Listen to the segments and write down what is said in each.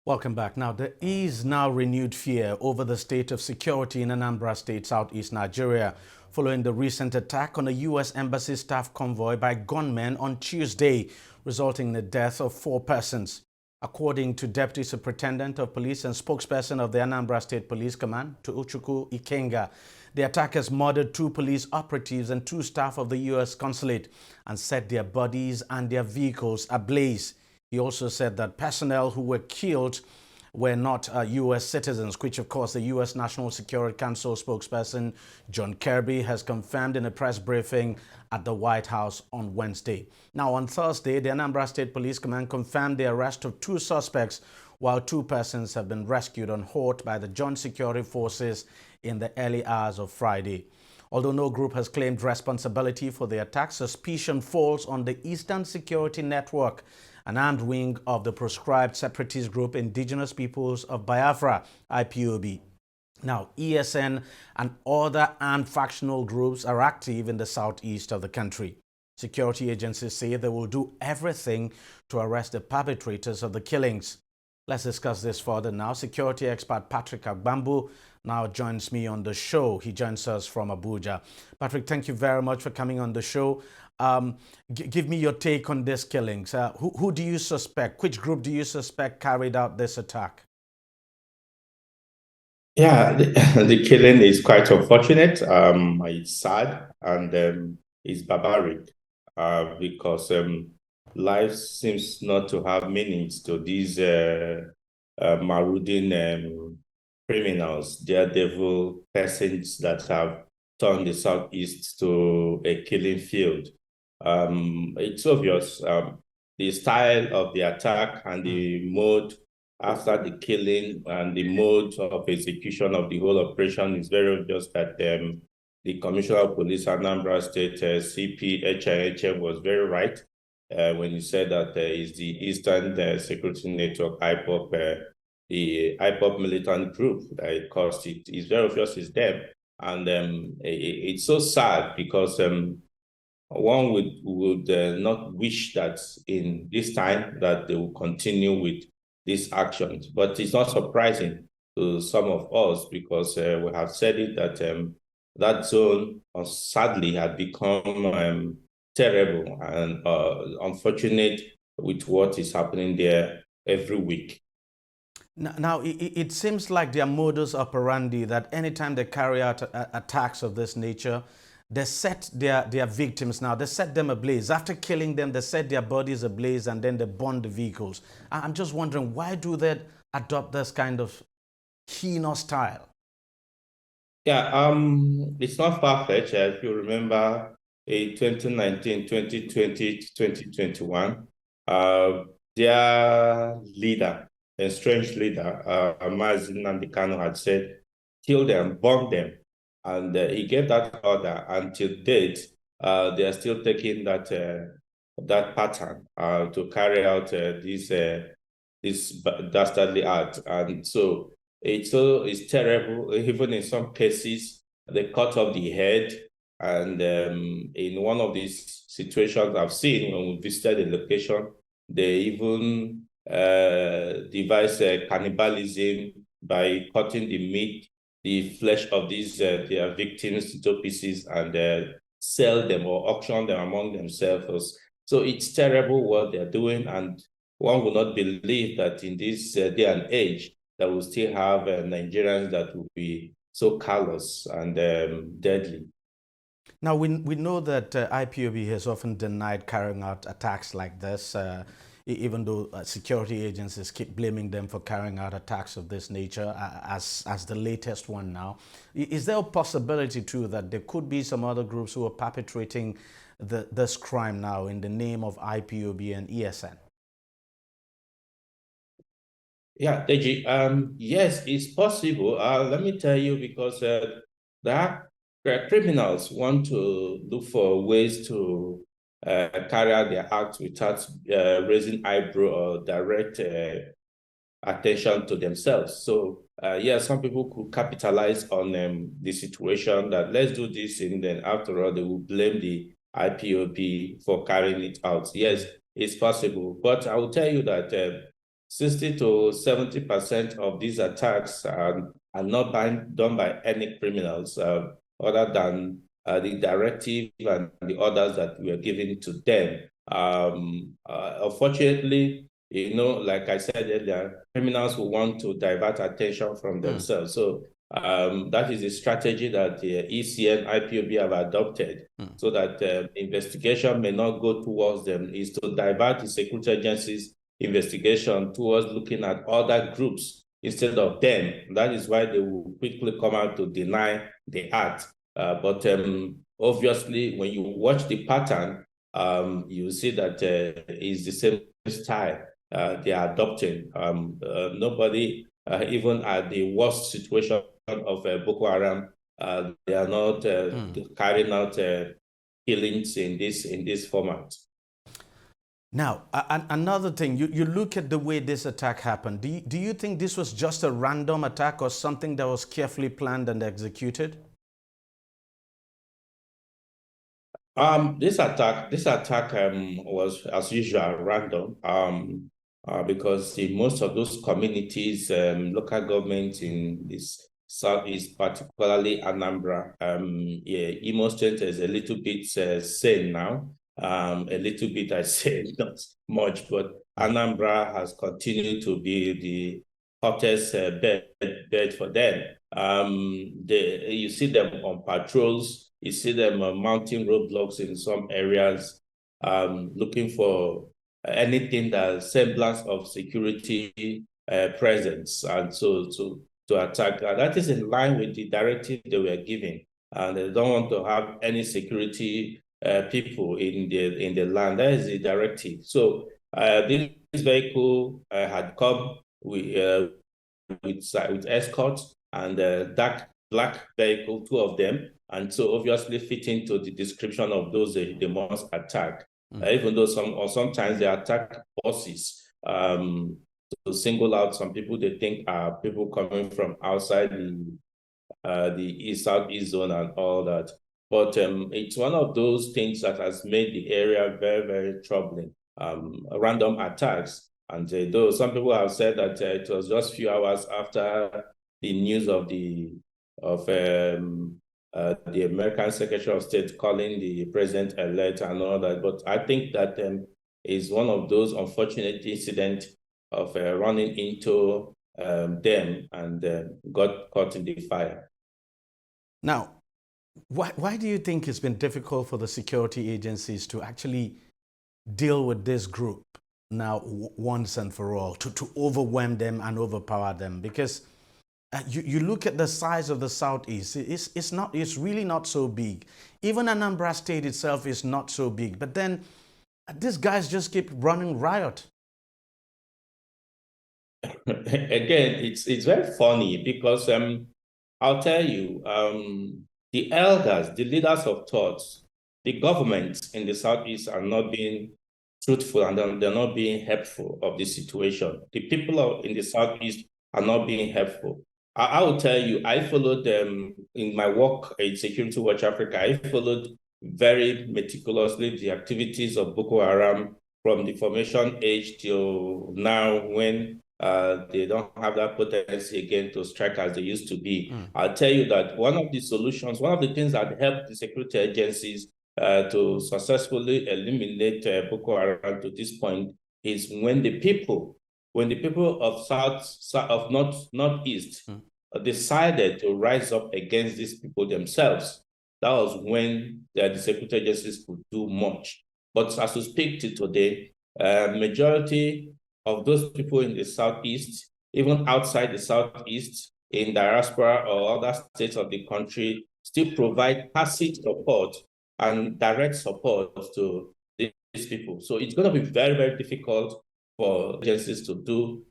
Welcome back. Now, there is now renewed fear over the state of security in Anambra State, southeast Nigeria, following the recent attack on a U.S. Embassy staff convoy by gunmen on Tuesday, resulting in the death of 4 persons. According to Deputy Superintendent of Police and spokesperson of the Anambra State Police Command, Tochukwu Ikenga, the attackers murdered 2 police operatives and 2 staff of the U.S. consulate and set their bodies and their vehicles ablaze. He also said that personnel who were killed were not U.S. citizens, which, of course, the U.S. National Security Council spokesperson John Kirby has confirmed in a press briefing at the White House on Wednesday. Now, on Thursday, the Anambra State Police Command confirmed the arrest of 2 suspects, while 2 persons have been rescued on foot by the Joint Security Forces in the early hours of Friday. Although no group has claimed responsibility for the attack, suspicion falls on the Eastern Security Network, an armed wing of the proscribed separatist group Indigenous Peoples of Biafra, IPOB. Now, ESN and other armed factional groups are active in the southeast of the country. Security agencies say they will do everything to arrest the perpetrators of the killings. Let's discuss this further now. Security expert Patrick Agbambu now joins me on the show. He joins us from Abuja. Patrick, thank you very much for coming on the show. Give me your take on these killings. Who do you suspect? Which group do you suspect carried out this attack? Yeah, the killing is quite unfortunate. It's sad and it's barbaric because life seems not to have meanings to these marauding criminals, daredevil persons that have turned the southeast to a killing field. It's obvious the style of the attack and the mode after the killing and the mode of execution of the whole operation is very obvious that the Commissioner of Police Anambra State, CP HIHM, was very right when he said that it's the Eastern Security Network, IPOP, the IPOP militant group that it caused it. It's very obvious it's them. And it's so sad because one would not wish that in this time that they will continue with these actions. But it's not surprising to some of us because we have said it that that zone sadly had become terrible and unfortunate with what is happening there every week. Now, it seems like their modus operandi that anytime they carry out attacks of this nature, they set their victims now, they set them ablaze. After killing them, they set their bodies ablaze and then they burn the vehicles. I'm just wondering, why do they adopt this kind of heinous style? Yeah, it's not far-fetched. If you remember in 2019, 2020, 2021, their leader, a strange leader, Mazi Nnamdi Kanu, had said, kill them, bomb them. And he gave that order. Until date, they are still taking that pattern to carry out this dastardly act. And so it's terrible. Even in some cases, they cut off the head. And in one of these situations I've seen when we visited the location, they even devised cannibalism by cutting the flesh of these their victims into pieces and sell them or auction them among themselves. So it's terrible what they're doing, and one will not believe that in this day and age that we'll still have Nigerians that will be so callous and deadly. Now, we know that IPOB has often denied carrying out attacks like this, even though security agencies keep blaming them for carrying out attacks of this nature, as the latest one now. Is there a possibility, too, that there could be some other groups who are perpetrating this crime now in the name of IPOB and ESN? Yeah, DEJI, yes, it's possible. Let me tell you, because the criminals want to look for ways to carry out their acts without raising eyebrow or direct attention to themselves. So, yeah, some people could capitalize on the situation that let's do this, and then after all, they will blame the IPOB for carrying it out. Yes, it's possible. But I will tell you that 60 to 70% of these attacks are not done by any criminals other than the directive and the orders that were given to them. Unfortunately, like I said earlier, criminals who want to divert attention from themselves. So that is a strategy that the ECN, IPOB have adopted so that investigation may not go towards them, is to divert the security agencies' investigation towards looking at other groups instead of them. That is why they will quickly come out to deny the act. But obviously, when you watch the pattern, you see that it's the same style they are adopting. Nobody, even at the worst situation of Boko Haram, they are not carrying out killings in this format. Now, another thing, you look at the way this attack happened. Do you think this was just a random attack or something that was carefully planned and executed? This attack was, as usual, random. Because in most of those communities, local governments in this southeast, particularly Anambra, Imo State is a little bit sane now. A little bit, I say, not much, but Anambra has continued to be the hottest bed for them. You see them on patrols, you see them mounting roadblocks in some areas, looking for anything that semblance of security presence, and so to attack. That is in line with the directive they were giving, and they don't want to have any security people in the land. That is the directive. So this vehicle had come with escorts and dark black vehicle, two of them, and so obviously fit into the description of those they must attack. Even though sometimes they attack buses to single out some people they think are people coming from outside the southeast zone and all that. But it's one of those things that has made the area very, very troubling. Random attacks. And though some people have said that it was just a few hours after the news of the American Secretary of State calling the president-elect and all that. But I think that is one of those unfortunate incidents of running into them and got caught in the fire. Now, why do you think it's been difficult for the security agencies to actually deal with this group now once and for all, to overwhelm them and overpower them? Because you look at the size of the Southeast, it's really not so big. Even Anambra State itself is not so big. But then these guys just keep running riot. Again, it's very funny because I'll tell you, the elders, the leaders of thoughts, the governments in the Southeast are not being truthful and they're not being helpful of the situation. The people in the Southeast are not being helpful. I will tell you, I followed them in my work in Security Watch Africa. I followed very meticulously the activities of Boko Haram from the formation age till now, when they don't have that potency again to strike as they used to be. I'll tell you that one of the solutions, one of the things that helped the security agencies to successfully eliminate Boko Haram to this point is when the people of Northeast decided to rise up against these people themselves. That was when the security agencies could do much. But as we speak to today, majority of those people in the Southeast, even outside the Southeast, in diaspora or other states of the country, still provide passive support and direct support to these people. So it's going to be very, very difficult for agencies to do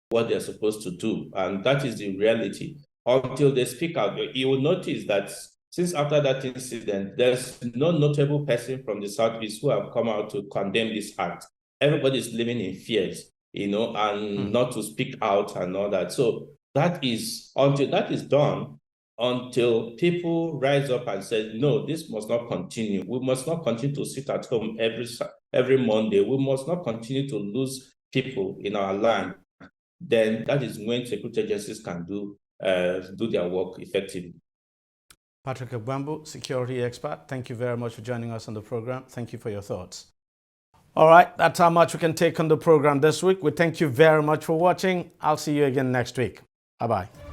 what they're supposed to do. And that is the reality. Until they speak out, you will notice that since after that incident, there's no notable person from the Southeast who have come out to condemn this act. Everybody's living in fears, and not to speak out and all that. So that is, until that is done, until people rise up and say, no, this must not continue. We must not continue to sit at home every Monday. We must not continue to lose people in our land, then that is when security agencies can do their work effectively. Patrick Ebwambu, security expert, thank you very much for joining us on the program. Thank you for your thoughts. All right, that's how much we can take on the program this week. We thank you very much for watching. I'll see you again next week. Bye-bye.